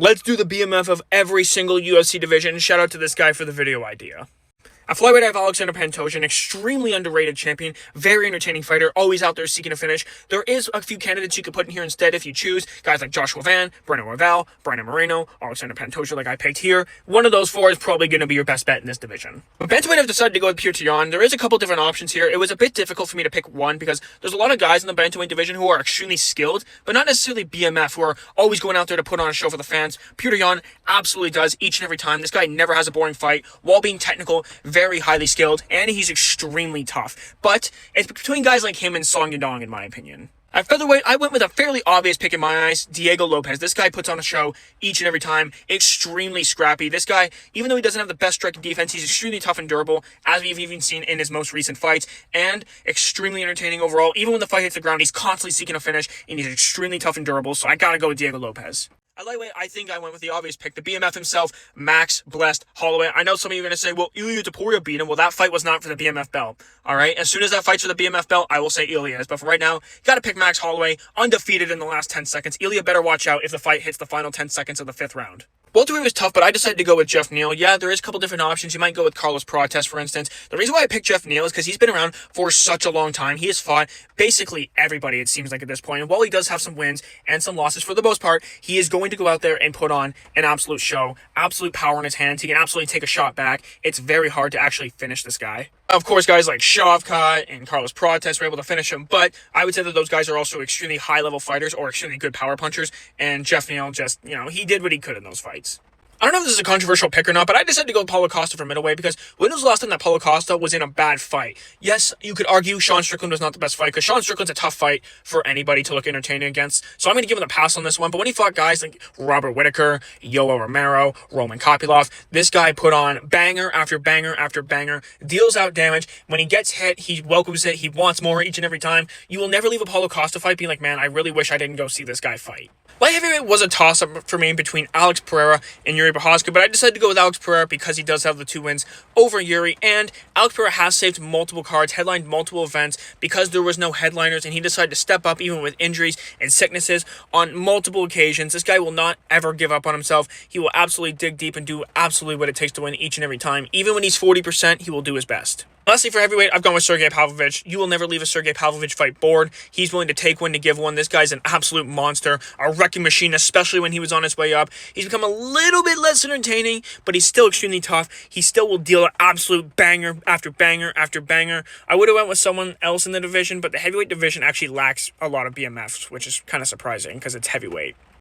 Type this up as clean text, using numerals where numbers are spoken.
Let's do the BMF of every single UFC division. Shout out to this guy for the video idea. At flyweight, I have Alexander Pantoja, an extremely underrated champion, very entertaining fighter, always out there seeking a finish. There is a few candidates you could put in here instead if you choose. Guys like Joshua Van, Breno Royval, Brandon Moreno, Alexander Pantoja like I picked here. One of those four is probably going to be your best bet in this division. But bantamweight, I've decided to go with Petr Yan. There is a couple different options here. It was a bit difficult for me to pick one because there's a lot of guys in the bantamweight division who are extremely skilled, but not necessarily BMF, who are always going out there to put on a show for the fans. Petr Yan absolutely does each and every time. This guy never has a boring fight while being technical, very highly skilled, and he's extremely tough. But it's between guys like him and Song Yadong, in my opinion. At featherweight, I went with a fairly obvious pick in my eyes, Diego Lopez. This guy puts on a show each and every time, extremely scrappy. This guy, even though he doesn't have the best striking defense, he's extremely tough and durable, as we've even seen in his most recent fights, and extremely entertaining overall. Even when the fight hits the ground, he's constantly seeking a finish, and he's extremely tough and durable, so I gotta go with Diego Lopez. At lightweight, I think I went with the obvious pick, the BMF himself, Max Blessed Holloway. I know some of you are going to say, well, Ilya Topuria beat him. Well, that fight was not for the BMF belt, all right? As soon as that fight's for the BMF belt, I will say Ilya is. But for right now, got to pick Max Holloway, undefeated in the last 10 seconds. Ilya better watch out if the fight hits the final 10 seconds of the 5th round. Welterweight was tough, but I decided to go with Jeff Neal. Yeah, there is a couple different options. You might go with Carlos Prates, for instance. The reason why I picked Jeff Neal is because he's been around for such a long time. He has fought basically everybody, it seems like, at this point. And while he does have some wins and some losses, for the most part, he is going to go out there and put on an absolute show. Absolute power in his hands. He can absolutely take a shot back. It's very hard to actually finish this guy. Of course, guys like Shavkat and Carlos Prates were able to finish him, but I would say that those guys are also extremely high-level fighters or extremely good power punchers, and Jeff Neal just, he did what he could in those fights. I don't know if this is a controversial pick or not, but I decided to go with Paulo Costa for middleweight because when was the last time that Paulo Costa was in a bad fight? Yes, you could argue Sean Strickland was not the best fight because Sean Strickland's a tough fight for anybody to look entertaining against. So I'm going to give him a pass on this one. But when he fought guys like Robert Whittaker, Yoel Romero, Roman Kopylov, this guy put on banger after banger after banger, deals out damage. When he gets hit, he welcomes it. He wants more each and every time. You will never leave a Paulo Costa fight being like, man, I really wish I didn't go see this guy fight. Light heavyweight was a toss-up for me between Alex Pereira and Yuri Prochazka, but I decided to go with Alex Pereira because he does have the 2 wins over Yuri, and Alex Pereira has saved multiple cards, headlined multiple events because there was no headliners, and he decided to step up even with injuries and sicknesses on multiple occasions. This guy will not ever give up on himself. He will absolutely dig deep and do absolutely what it takes to win each and every time. Even when he's 40%, he will do his best. Lastly, for heavyweight, I've gone with Sergey Pavlovich. You will never leave a Sergey Pavlovich fight bored. He's willing to take one to give one. This guy's an absolute monster, a wrecking machine, especially when he was on his way up. He's become a little bit less entertaining, but he's still extremely tough. He still will deal an absolute banger after banger after banger. I would have went with someone else in the division, but the heavyweight division actually lacks a lot of BMFs, which is kind of surprising because it's heavyweight.